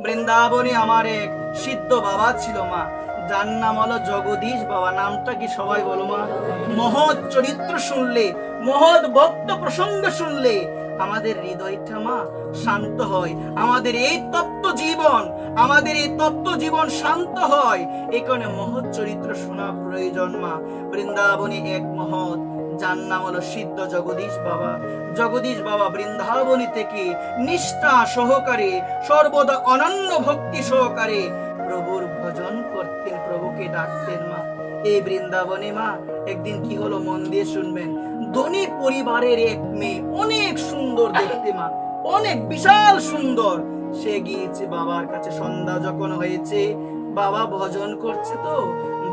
বৃন্দাবনে আমার এক সিদ্ধ বাবা ছিল মা, যার নাম হলো জগদীশ বাবা। নামটা কি সবাই বলো মা? মহৎ চরিত্র শুনলে, মহৎ ভক্ত প্রসঙ্গ শুনলে আমাদের হৃদয়টা মা শান্ত হয়, আমাদের এই তত্ত্ব জীবন শান্ত হয়। এই কারণে মহৎ চরিত্র শোনা প্রয়োজন মা। বৃন্দাবনে এক মহৎ, যার নাম হলো সিদ্ধ জগদীশ বাবা। জগদীশ বাবা বৃন্দাবনী থেকে নিষ্ঠা সহকারে, সর্বদা অনন্য ভক্তি সহকারে প্রভুর ভজন করতেন, প্রভুকে ডাকতেন মা। এই বৃন্দাবনে মা একদিন কি হলো মন দিয়ে শুনবেন। ধনী পরিবারের এক মেয়ে, অনেক সুন্দর দেখতে মা, অনেক বিশাল সুন্দর। সে গিয়েছে বাবার কাছে, সন্ধ্যা যখন হয়েছে, বাবা ভজন করছে তো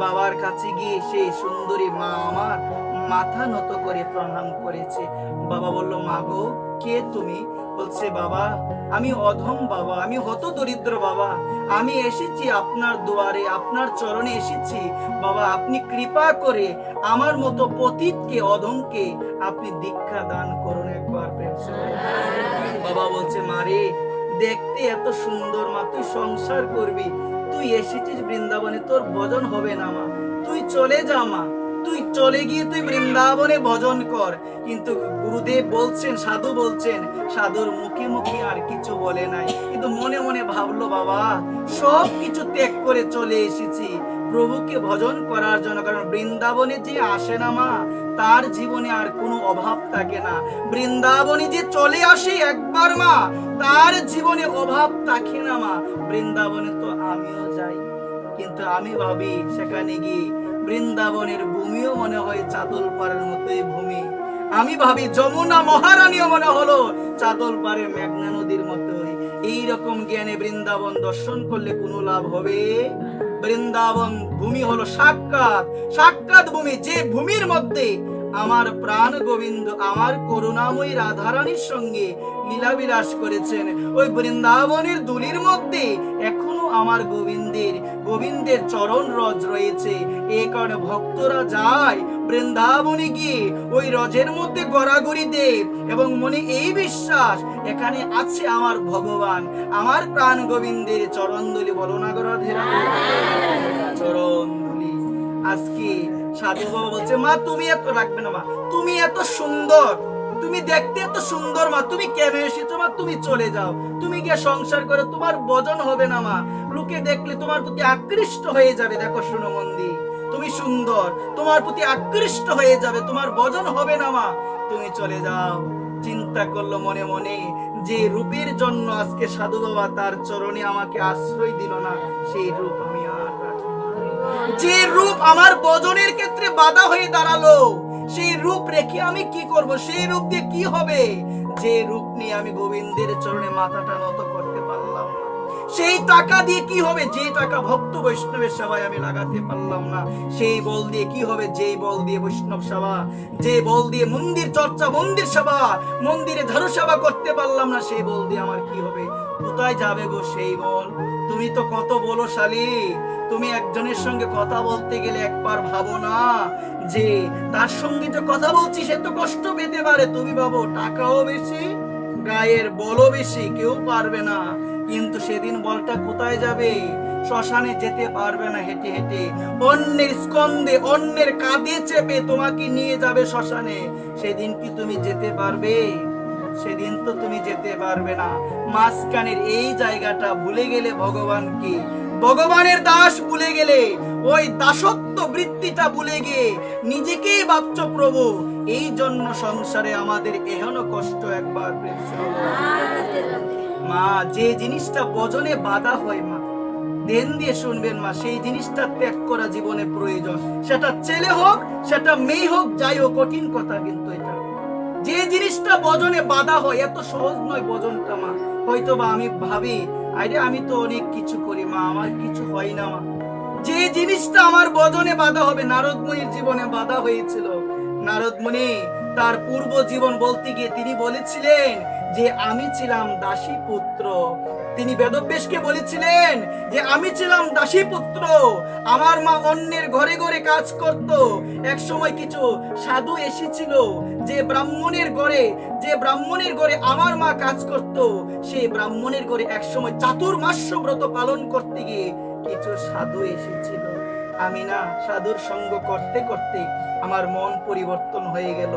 বাবার কাছে গিয়ে সেই সুন্দরী মা আমার মাথা নত করে প্রণাম করেছে। বাবা বলল, মা গো, কে তুমি? বলছে, বাবা আমি অধম বাবা, আমি হত দরিদ্র বাবা, আমি এসেছি আপনার দুয়ারে, আপনার চরণে এসেছি বাবা, আপনি কৃপা করে আমার মতো পতিতকে, অধমকে আপনি দীক্ষা দান করুন একবার। বাবা বলছে, মারে দেখতে এত সুন্দর মা, তুই সংসার করবি, তুই এসেছিস বৃন্দাবনে, তোর ভজন হবে না মা, তুই চলে যা মা, তুই চলে গিয়ে তুই বৃন্দাবনে ভজন কর। কিন্তু গুরুদেব বলছেন, সাধু বলছেন, সাধুর মুখে মুখে আর কিছু বলে নাই, কিন্তু মনে মনে ভাবলো, বাবা সব কিছু ত্যাগ করে চলে এসেছি প্রভুকে ভজন করার জন্য। কারণ বৃন্দাবনে যে আসে না মা, তার জীবনে আর কোনো অভাব থাকে না। বৃন্দাবনে যে চলে আসে একবার মা, তার জীবনে অভাব থাকে না মা। বৃন্দাবনে তো আমিও যাই, কিন্তু আমি ভাবি সেখানে গিয়ে বৃন্দাবনের ভূমিও মনে হয় চাদল পাড়ের মতোই ভূমি। আমি ভাবি যমুনা মহারানীও মনে হলো চাদল পাড়ের মেঘনা নদীর মতোই। এইরকম জ্ঞানে বৃন্দাবন দর্শন করলে কোনো লাভ হবে? বৃন্দাবন ভূমি হলো সাক্ষাৎ ভূমি, যে ভূমির মধ্যে আমার প্রাণ গোবিন্দ আমার করুণাময়ী রাধারানীর সঙ্গে লীলাবিলাস করেছেন। ওই বৃন্দাবনের দুলির মধ্যে এখনো আমার গোবিন্দের চরণ রজ রয়েছে। এই কারণে ভক্তরা যায় বৃন্দাবনে গিয়ে ওই রজের মধ্যে গড়াগড়ি দেয় এবং মনে এই বিশ্বাস, এখানে আছে আমার ভগবান, আমার প্রাণ গোবিন্দের চরণ দুলি। বলো না গো রাধে রাধে, চরণ দুলি। আজকে সাধু বাবা বলছে, মা তুমি এত রাখবে না মা, তুমি এত সুন্দর, তুমি দেখতে এত সুন্দর মা, তুমি কেন এসেছো মা? তুমি চলে যাও, তুমি গিয়ে সংসার করে, তোমার ভজন হবে না মা, লোকে দেখলে তোমার প্রতি আকৃষ্ট হয়ে যাবে। দেখো শুনো মন দিয়ে, তুমি সুন্দর, তোমার প্রতি আকৃষ্ট হয়ে যাবে, তোমার ভজন হবে না মা, তুমি চলে যাও। চিন্তা করলো মনে মনে, যে রূপের জন্য আজকে সাধু বাবা তার চরণে আমাকে আশ্রয় দিল না, সেই রূপ আমি আর রাখি না। যে রূপ আমার ভজনের ক্ষেত্রে বাধা হয়ে দাঁড়ালো, সেই রূপ রেখে আমি কি করব? সেই রূপ দিয়ে কি হবে? যে রূপ নিয়ে আমি গোবিন্দের চরণে মাথাটা নত করতে পারলাম না, সেই টাকা দিয়ে কি হবে? যে টাকা ভক্ত বৈষ্ণবের সেবায় আমি লাগাতে পারলাম না, সেই বল দিয়ে কি হবে? যেই বল দিয়ে বৈষ্ণব সেবা, যে বল দিয়ে মন্দির চর্চা, মন্দির সেবা, মন্দিরে ঝাড়ু সেবা করতে পারলাম না, সেই বল দিয়ে আমার কি হবে? কোথায় যাবে গো সেই বল? তুমি তো কত বলশালী, তুমি একজনের সঙ্গে কথা বলতে গেলে একবার ভাবো না যে তার সঙ্গে যে কথা বলছি সে তো কষ্ট পেতে পারে। তুমি ভাবো টাকাও বেশি, গায়ের বলও বেশি, কেউ পারবে না। কিন্তু সেদিন বলটা কোথায় যাবে? শ্মশানে যেতে পারবে না হেঁটে হেঁটে, অন্যের স্কন্ধে, অন্যের কাঁধে চেপে তোমাকে নিয়ে যাবে শ্মশানে। সেদিন কি তুমি যেতে পারবে? সেদিন তো তুমি যেতে পারবে না। মাঝখানের এই জায়গাটা ভুলে গেলে ভগবানকে, ভগবানের দাস ভুলে গেলে, ওই দাসত্ব বৃত্তিটা ভুলে গিয়ে নিজেকেই ভাবছো প্রভু। এই জন্য সংসারে আমাদের এহেন কষ্ট। একবার মা, যে জিনিসটা ভজনে বাধা হয় মা, ধ্যান দিয়ে শুনবেন মা, সেই জিনিসটা ত্যাগ করা জীবনে প্রয়োজন। সেটা ছেলে হোক, সেটা মেয়ে হোক, যাই হোক, কঠিন কথা কিন্তু এটা। যে জিনিসটা ভজনে বাধা হয়, এত সহজ নয় ভজনটা মা। হয়তো বা আমি ভাবি, আরে আমি তো অনেক কিছু করি মা, আমার কিছু হয় না মা। যে জিনিসটা আমার ভজনে বাধা হবে, নারদ মুনির জীবনে বাধা হয়েছিল। নারদ মুনি তার পূর্ব জীবন বলতে গিয়ে তিনি বলেছিলেন যে আমি ছিলাম দাসী পুত্র, তিনি বেদব্যাসকে বলেছিলেন যে আমি ছিলাম দাসী পুত্র, আমার মা অন্যের ঘরে ঘরে কাজ করত। এক সময় কিছু সাধু এসেছিল যে ব্রাহ্মণের ঘরে আমার মা কাজ করত। সেই ব্রাহ্মণের ঘরে এক সময় চাতুর্মাস্য ব্রত পালন করতে গিয়ে কিছু সাধু এসেছিল। আমি না সাধুর সঙ্গ করতে করতে আমার মন পরিবর্তন হয়ে গেল।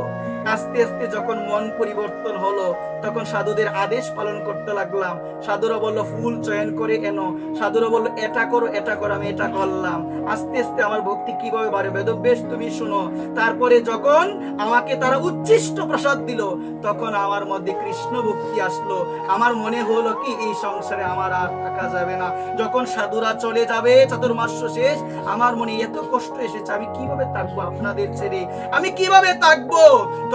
আস্তে আস্তে যখন মন পরিবর্তন হলো, তখন সাধুদের আদেশ পালন করতে লাগলাম। সাধুরা বললো ফুল চয়ন করে এনো, সাধুরা বললো এটা করো এটা করো, আমি এটা করলাম। আস্তে আস্তে আমার ভক্তি কিভাবে বাড়ে বেদব্যাস তুমি শুনো। তারপরে যখন আমাকে তারা উচ্ছিষ্ট প্রসাদ দিল, তখন আমার মধ্যে কৃষ্ণ ভক্তি আসলো। আমার মনে হলো কি এই সংসারে আমার আর থাকা যাবে না। যখন সাধুরা চলে যাবে, চাতুর্মাস্য শেষ, আমার মনে এত কষ্ট এসেছে, আমি কিভাবে থাকবো আপনাদের ছেড়ে, আমি কিভাবে থাকবো।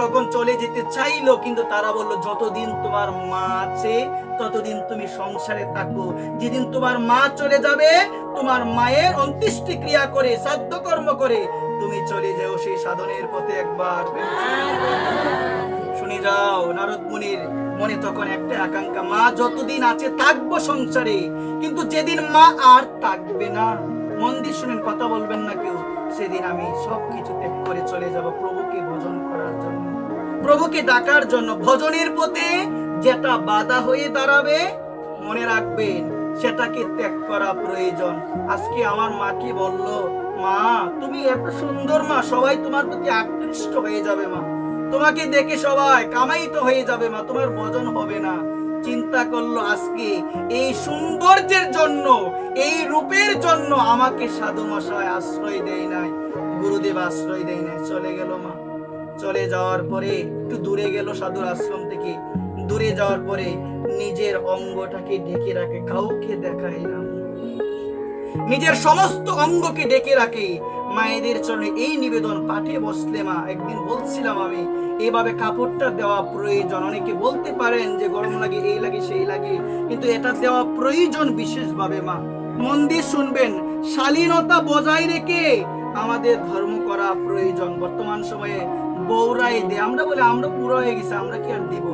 তখন চলে যেতে চাইলো, কিন্তু তারা বললো যতদিন তোমার মা আছে ততদিন তুমি সংসারে থাকো। যেদিন তোমার মা চলে যাবে, তোমার মায়ের অন্ত্যেষ্টি ক্রিয়া করে শ্রাদ্ধ কর্ম করে তুমি চলে যাও সেই সাধনের পথে। একবার শুনে যাও, নারদ মুনির মনে তখন একটা আকাঙ্ক্ষা, মা যতদিন আছে থাকবো সংসারে, কিন্তু যেদিন মা আর থাকবে না, মন দিয়ে শুনেন, কথা বলবেন না কেউ, সেদিন আমি সবকিছু ত্যাগ করে চলে যাব প্রভুকে ভজন করার জন্য, প্রভুকে ডাকার জন্য। ভজনের পথে যেটা বাধা হয়ে দাঁড়াবে, মনে রাখবেন সেটাকে ত্যাগ করা প্রয়োজন। আজকে আমার মাকে বলল, মা তুমি এত সুন্দর মা, সবাই তোমার প্রতি আকৃষ্ট হয়ে যাবে মা, তোমাকে দেখে সবাই কামায়িত হয়ে যাবে মা, তোমার ভজন হবে না। চিন্তা করলো আজকে এই সৌন্দর্যের জন্য, এই রূপের জন্য আমাকে সাধু মশাই আশ্রয় দেয় নাই, গুরুদেব আশ্রয় দেয় নাই। চলে গেল মা। চলে যাওয়ার পরে একটু দূরে গেল সাধুর আশ্রম থেকে। দূরে যাওয়ার পরে নিজের অঙ্গটাকে ঢেকে রাখে, কাউকে দেখায় না, নিজের সমস্ত অঙ্গকে ঢেকে রাখে। মায়েদের চরণে এই নিবেদন পাঠে বসলে মা, একদিন বলছিলাম আমি, এভাবে কাপড়টা দেওয়া প্রয়োজন। অনেকে বলতে পারেন যে গরম লাগে, এই লাগে সেই লাগে, কিন্তু এটা দেওয়া প্রয়োজন বিশেষভাবে মা। মন দিয়ে শুনবেন, শালীনতা বজায় রেখে আমাদের ধর্ম করা প্রয়োজন। বর্তমান সময়ে বৌরাই দে, আমরা বলে আমরা পুরো হয়ে গেছে, আমরা কি আর দিব।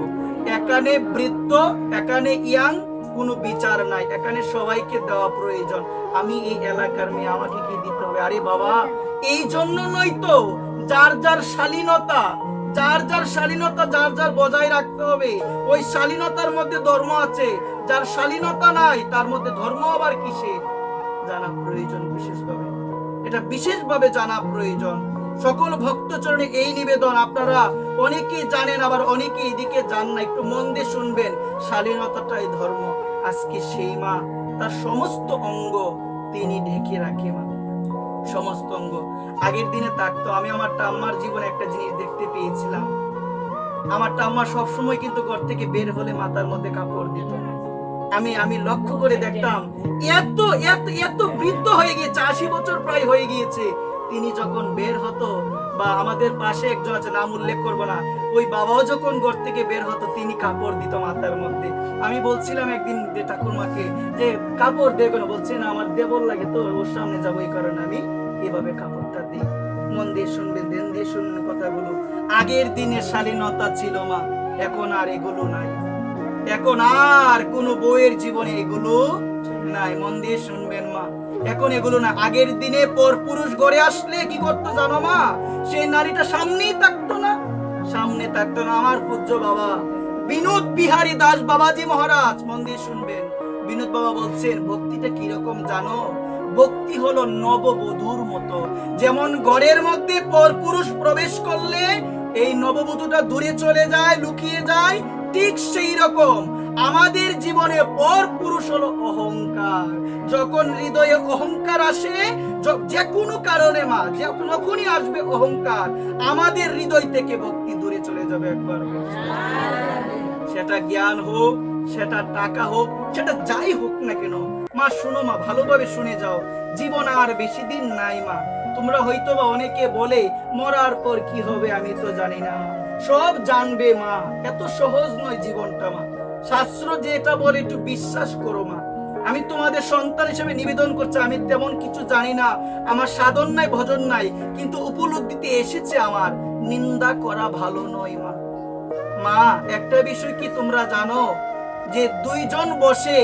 এখানে বৃদ্ধ, এখানে ইয়াং, কোনো বিচার নাই, এখানে সবাইকে দেওয়া প্রয়োজন। আমি এই এলাকার মেয়ে, আমাকে কি দিতে হবে? আরে বাবা, এই জন্য নয় তো, যার যার শালীনতা, যার যার বজায় রাখতে হবে। ওই শালীনতার মধ্যে ধর্ম আছে, যার শালীনতা নাই তার মধ্যে ধর্ম আবার কিসের, জানা প্রয়োজন বিশেষভাবে, এটা বিশেষভাবে জানা প্রয়োজন। সকল ভক্তচরণে এই নিবেদন, আপনারা অনেকেই জানেন, আবার অনেকে এদিকে জান না, একটু মন দিয়ে শুনবেন। শালীনতাটাই ধর্ম। আজকে সেই মা তার সমস্ত অঙ্গ তিনি ঢেকে রাখে মা, সমস্ত অঙ্গ। আগের দিনে থাকতো, আমি আমার ঠাম্মার জীবনে একটা জিনিস দেখতে পেয়েছিলাম। আমার ঠাম্মা সবসময় কিন্তু ঘর থেকে বের হলে মাথার মধ্যে কাপড় দিত। আমি লক্ষ্য করে দেখতাম, এত এত এত বৃদ্ধ হয়ে গিয়েছে, 80 বছর প্রায় হয়ে গিয়েছে। তিনি যখন বের হতো, বা আমাদের পাশে একজন আছে, নাম উল্লেখ করবো না, ওই বাবাও যখন ঘর থেকে বের হতো, তিনি কাপড় দিত মাথার মধ্যে। আমি বলছিলাম একদিন যে ঠাকুরমাকে যে কাপড় দেবে না, বলছে না আমার দেবর লাগে তো, ওর সামনে যাবো, এই কারণে আমি এভাবে কাপড়টা দিই। মন দিয়ে শুনবেন, ধ্যান দিয়ে শুনবেন কথাগুলো। আগের দিনে শালীনতা ছিল মা, এখন আর এগুলো নাই, এখন আর কোনো বউয়ের জীবনে এগুলো নাই। মন দিয়ে শুনবেন মা, এখন এগুলো না। আগের দিনে পর পুরুষ ঘরে আসলে কি করতো জানো মা? সেই নারীটা সামনেই থাকতো না, সামনে থাকতো না। আমার পূজ্য বাবা বিনোদ বিহারী দাস বাবাজি মহারাজ, মন দিয়ে শুনবেন, বিনোদ বাবা বলছেন ভক্তিটা কিরকম জানো? ভক্তি হলো নববধূর মতো। যেমন ঘরের মধ্যে পর পুরুষ প্রবেশ করলে এই নববধূটা দূরে চলে যায়, লুকিয়ে যায়, ঠিক সেই রকম আমাদের জীবনে পর পুরুষ হলো অহংকার। যখন হৃদয়ে অহংকার আসে, যে কোনো কারণে মা, যখনই আসবে অহংকার, আমাদের হৃদয় থেকে ভক্তি দূরে চলে যাবে একবার। সেটা জ্ঞান হোক, সেটা টাকা হোক, সেটা যাই হোক না কেন মা, শুনো মা, ভালোভাবে শুনে যাও, জীবন আর বেশি দিন নাই মা। তোমরা হয়তো বা অনেকে বলে মরার পর কি হবে আমি তো জানি না, সব জানবে মা। এত সহজ নয় জীবনটা মা। শাস্ত্র যেটা বলে একটু বিশ্বাস করো মা। আমি তোমাদের সন্তান হিসেবে নিবেদন করছি, আমি তেমন কিছু জানি না, আমার সাধন নাই, ভজন নাই, কিন্তু উপলব্ধিতে এসেছে আমার, নিন্দা করা ভালো নয় মা। মা একটা বিষয় কি তোমরা জানো, যে দুইজন বসে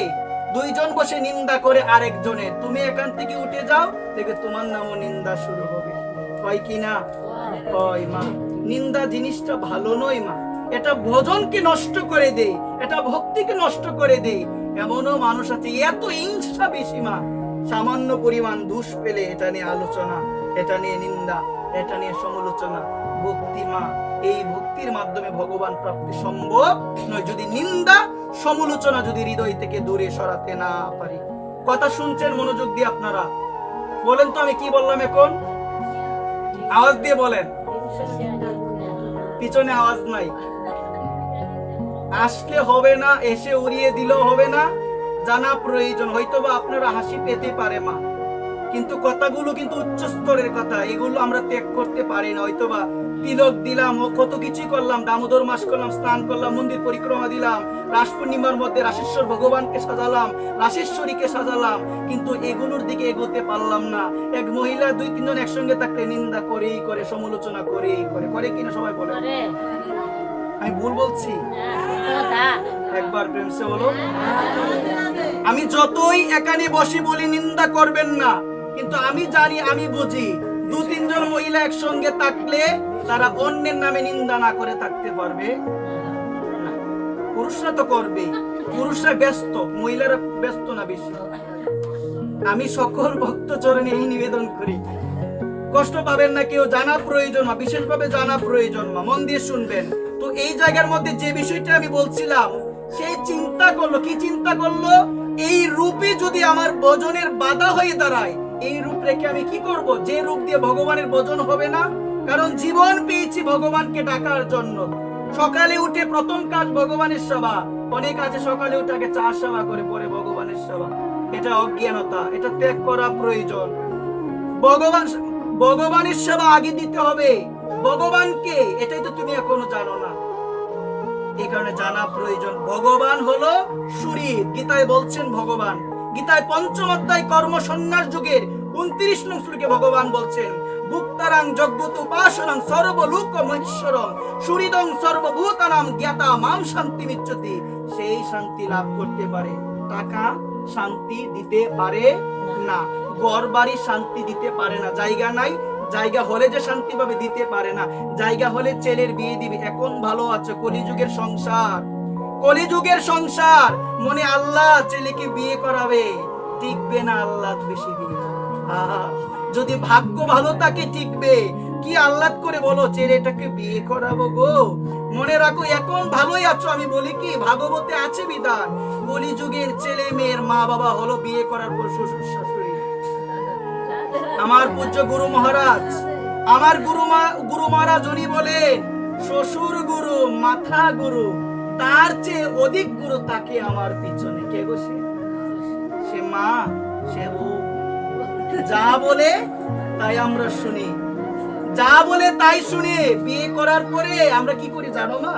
দুইজন বসে নিন্দা করে আরেকজনের, তুমি এখান থেকে উঠে যাও, দেখবে তোমার নামও নিন্দা শুরু হবে। হয় কি না? হয় মা। নিন্দা জিনিসটা ভালো নয় মা, এটা ভজনকে নষ্ট করে দেয়, এটা ভক্তিকে নষ্ট করে দেয়। এমনও মানুষ আছে এত হিংসা বেশি মা, সামান্য পরিমাণ দোষ পেলে এটা নিয়ে আলোচনা, এটা নিয়ে নিন্দা, এটা নিয়ে সমালোচনা। ভক্তি মা, এই ভক্তির মাধ্যমে ভগবান প্রাপ্তি সম্ভব নয় যদি নিন্দা সমালোচনা যদি হৃদয় থেকে দূরে সরাতে না পারি। কথা শুনছেন মনোযোগ দিয়ে আপনারা? বলেন তো আমি কি বললাম এখন? আওয়াজ দিয়ে বলেন, পিছনে আওয়াজ নাই। আসলে হবে না, এসে উড়িয়ে দিলেও হবে না, জানা প্রয়োজন। হয়তোবা আপনারা হাসি পেতে পারে মা, কিন্তু কথাগুলো কিন্তু উচ্চ স্তরের কথা, এগুলো আমরা ত্যাগ করতে পারি না। হয়তোবা তিলক দিলাম, ও কত কিছু করলাম, দামোদর মাস করলাম, স্নান করলাম, মন্দির পরিক্রমা দিলাম, রাস পূর্ণিমার মধ্যে রাশেশ্বর ভগবানকে সাজালাম, রাশেশ্বরীকে সাজালাম, কিন্তু এগুলোর দিকে এগোতে পারলাম না। এক মহিলা 2-3 জন একসঙ্গে থাকলে নিন্দা করেই করে, সমালোচনা করেই করে, করে কিনা সবাই বলে? আমি ভুল বলছি? একবার প্রেম সে বলো। আমি যতই এখানে বসে বলি নিন্দা করবেন না, কিন্তু আমি জানি, আমি বুঝি 2-3 জন মহিলা একসঙ্গে থাকলে তারা অন্যের নামে নিন্দা না করে থাকতে পারবে না। পুরুষরা তো করবে, পুরুষরা ব্যস্ত, মহিলারা ব্যস্ত না বেশি। আমি সকল ভক্ত চরণে এই নিবেদন করি, কষ্ট পাবেন না কেউ, জানা প্রয়োজন মা, বিশেষভাবে জানা প্রয়োজন মা, মন দিয়ে শুনবেন। তো এই জায়গার মধ্যে যে বিষয়টা আমি বলছিলাম, সেই চিন্তা করলো, কি চিন্তা করলো? এই রূপে যদি আমার ভজনের বাধা হয়ে দাঁড়ায়, এই রূপ রেখে আমি কি করব? যে রূপ দিয়ে ভগবানের ভজন হবে না। কারণ জীবন পেয়েছি ভগবানকে ডাকার জন্য। সকালে উঠে প্রথম কাজ ভগবানের সেবা। অনেক আছে সকালে উঠে আগে চা সেবা করে পরে ভগবানের সেবা। এটা অজ্ঞানতা, এটা ত্যাগ করা প্রয়োজন। ভগবানের সেবা আগে দিতে হবে। ভগবানকে, এটাই তো তুমি এখনো জানো না, এই কারণে জানা প্রয়োজন। ভগবান হলো শরীর, গীতায় বলছেন ভগবান, গীতায় 5ম অধ্যায় কর্ম সন্ন্যাস যুগের 29 নং শ্লোকে ভগবান বলছেন, ভুক্তারাং জগৎ উপাসনাং সর্বলোক মহেশ্বরং সুহৃদং সর্বভূতানাং জ্ঞাতা মাম শান্তি মিচ্ছতি। সেই শান্তি লাভ করতে পারে, টাকা শান্তি দিতে পারে না, ঘর বাড়ি শান্তি দিতে পারে না, জায়গা নাই, জায়গা হলে যে শান্তি পাবে দিতে পারে না, জায়গা হলে ছেলের বিয়ে দিবে। এখন ভালো আছে, কলিযুগের সংসার, কলিযুগের সংসার, মনে আল্লাহ ছেলেকে বিয়ে করাবে, টিকবে না আল্লাহ বেশি দিন। যদি ভাগ্য ভালো থাকে টিকবে, কি আল্লাহ করে বলো ছেলেটাকে বিয়ে করাবো গো। মনে রাখো এখন ভালোই আছো, আমি বলি কি ভাগবতে আছে বিধান, কলিযুগের ছেলে মেয়ের মা বাবা হলো বিয়ে করার পর শ্বশুর শাশুড়ি। আমার পূজ্য গুরু মহারাজ, আমার গুরু মহারাজ উনি বলেন, শ্বশুর গুরু মাথা গুরু, তার চেয়ে অধিক গুরু তাকে আমার পিছনে। কে বসে? সে মা, সে যা বলে তাই আমরা শুনি, যা বলে তাই শুনি। বিয়ে করার পরে আমরা কি করি জানো মা?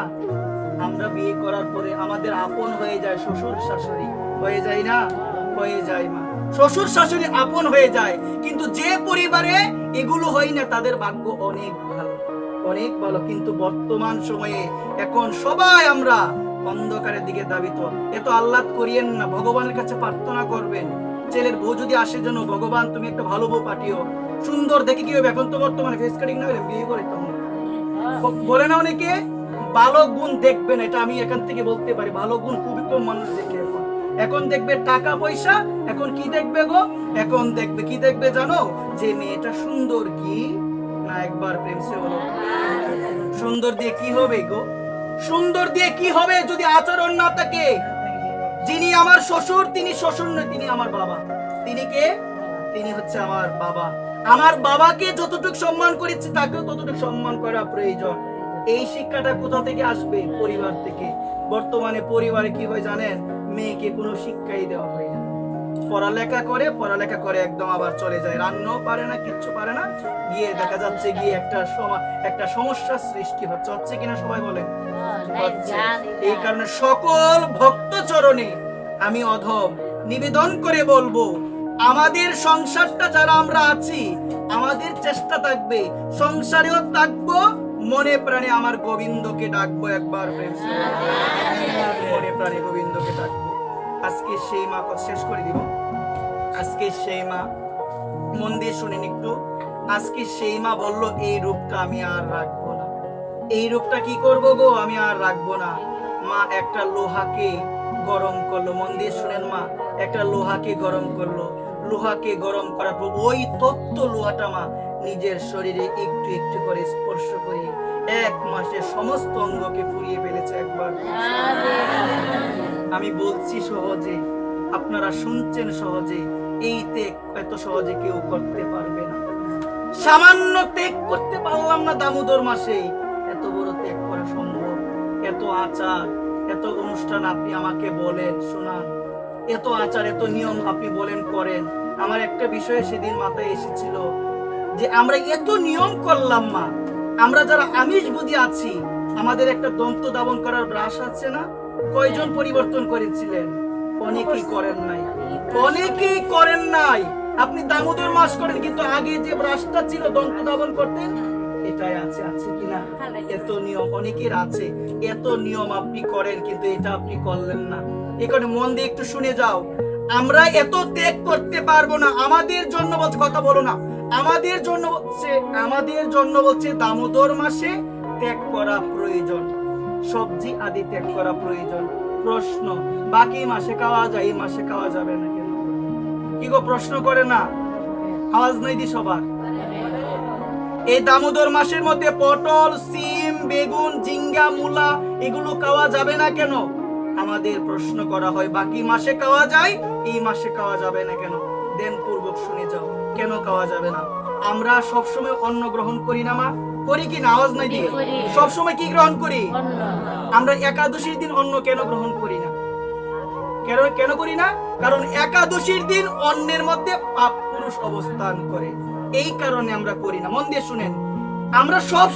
আমরা বিয়ে করার পরে আমাদের আপন হয়ে যায় শ্বশুর শাশুড়ি, হয়ে যায় না? হয়ে যায় মা, শ্বশুর শাশুড়ি আপন হয়ে যায়। কিন্তু যে পরিবারে এগুলো হয় না তাদের ভাগ্য অনেক ভালো, অনেক ভালো। কিন্তু বর্তমান সময়ে এখন সবাই আমরা অন্ধকারের দিকে ধাবিত। এত আহ্লাদ করিয়েন না, ভগবানের কাছে প্রার্থনা করবেন, ছেলের বউ যদি আসে যেন ভগবান তুমি একটা ভালো বউ পাঠিও। সুন্দর দেখে কি হবে? এখন তো বর্তমানে ফেস কাটিং না হলে বিয়ে করে বলে না অনেকে, ভালো গুণ দেখবেন, এটা আমি এখান থেকে বলতে পারি, ভালো গুণ খুবই কম মানুষ দেখে। এখন দেখবে টাকা পয়সা, এখন কি দেখবে গো? এখন দেখবে কি দেখবে জানো? যে মেয়েটা সুন্দর কি না। একবার প্রেম সে বলো, সুন্দর দিয়ে কি হবে গো? সুন্দর দিয়ে কি হবে যদি আচরণ না থাকে? যিনি আমার শ্বশুর তিনি শ্বশুর নয়, তিনি আমার বাবা। তিনি কে? তিনি হচ্ছে আমার বাবা। আমার বাবাকে যতটুকু সম্মান করেছি তাকেও ততটুকু সম্মান করা প্রয়োজন। এই শিক্ষাটা কোথা থেকে আসবে? পরিবার থেকে। বর্তমানে পরিবারে কি হয় জানেন? মেয়েকে কোনো শিক্ষাই দেওয়া হয় না, পড়ালেখা করে একদম আবার চলে যায়, রান্নাও পারে না, কিচ্ছু পারে না, গিয়ে দেখা যাচ্ছে গিয়ে একটা সমস্যার সৃষ্টি হচ্ছে কিনা সবাই বলেন? এই কারণে সকল ভক্ত চরণে আমি অধম নিবেদন করে বলবো, আমাদের সংসারটা যারা আমরা আছি, আমাদের চেষ্টা থাকবে সংসারেও থাকবো, মনে প্রাণে আমার গোবিন্দকে ডাকবো। একবার মনে প্রাণে গোবিন্দকে ডাকবো। আজকে সেই মা কথা শেষ করে দিব। আজকে সেই মা, মন দিয়ে শুনেন একটু, আজকে সেই মা বলল এই রূপটা আমি আর রাখবো না। এই রূপটা কি করব গো, আমি আর রাখবো না। মা একটা লোহাকে গরম করলো, মন দিয়ে শুনেন মা, একটা লোহাকে গরম করলো। লোহাকে গরম করার পর ওই তত্ত্ব লোহাটা মা নিজের শরীরে একটু একটু করে স্পর্শ করে 1 মাসে সমস্ত অঙ্গকে পুড়িয়ে ফেলেছে একবার। আমি বলছি সহজে, আপনারা শুনছেন সহজে, এই ত্যাগ এত সহজে কেউ করতে পারবে না। সামান্য ত্যাগ করতে পারলাম না দামোদর মাসে, এত বড় ত্যাগ করা সম্ভব? এত আচার, এত অনুষ্ঠান আপনি আমাকে বলেন শোনান, এত আচার এত নিয়ম আপনি বলেন করেন। আমার একটা বিষয় সেদিন মাথায় এসেছিল যে আমরা এত নিয়ম করলাম মা, আমরা যারা আমিষ বুঝি আছি, আমাদের একটা দন্ত দাবন করার ব্রাশ আছে না, কয়জন পরিবর্তন করেছিলেন? অনেকেই করেন নাই, অনেকেই করেন নাই। আপনি দামোদর মাস করেন, কিন্তু আগে যে ব্রাশটা ছিল দন্ত দাবন করতেন, এটাই আছে, আছে কিনা? এত নিয়ম অনেকের আছে, এত নিয়ম আপনি করেন, কিন্তু এটা আপনি করলেন না। এখানে মন দিয়ে একটু শুনে যাও, আমরা এত ত্যাগ করতে পারবো না। আমাদের জন্য বলছে, কথা বলো না, আমাদের জন্য বলছে দামোদর মাসে ত্যাগ করা প্রয়োজন, সবজি আদি ত্যাগ করা প্রয়োজন। প্রশ্ন, বাকি মাসে খাওয়া যায়, এই মাসে খাওয়া যাবে না কেন? কি গো প্রশ্ন করে না? আওয়াজ নাই দি সবার। এই দামোদর মাসের মধ্যে পটল, সিম, বেগুন, ঝিঙ্গা, মূলা এগুলো খাওয়া যাবে না কেন? আমাদের প্রশ্ন করা হয়, বাকি মাসে খাওয়া যায়, এই মাসে খাওয়া যাবে না কেন? দেন পূর্বক শুনে যাও কেন খাওয়া যাবে না। আমরা সবসময় অন্ন গ্রহণ করি না মা? করি কি না? আওয়াজ নাই দিয়ে। সবসময় কি গ্রহণ করি? আমরা একাদশীর দিন অন্ন কেন গ্রহণ করি না? কেন করি না? কারণ একাদশীর দিন অন্নের মধ্যে পাপ পুরুষ অবস্থান করে, এই কারণে আমরা করি না। মন দিয়ে শুনেন, আমরা সব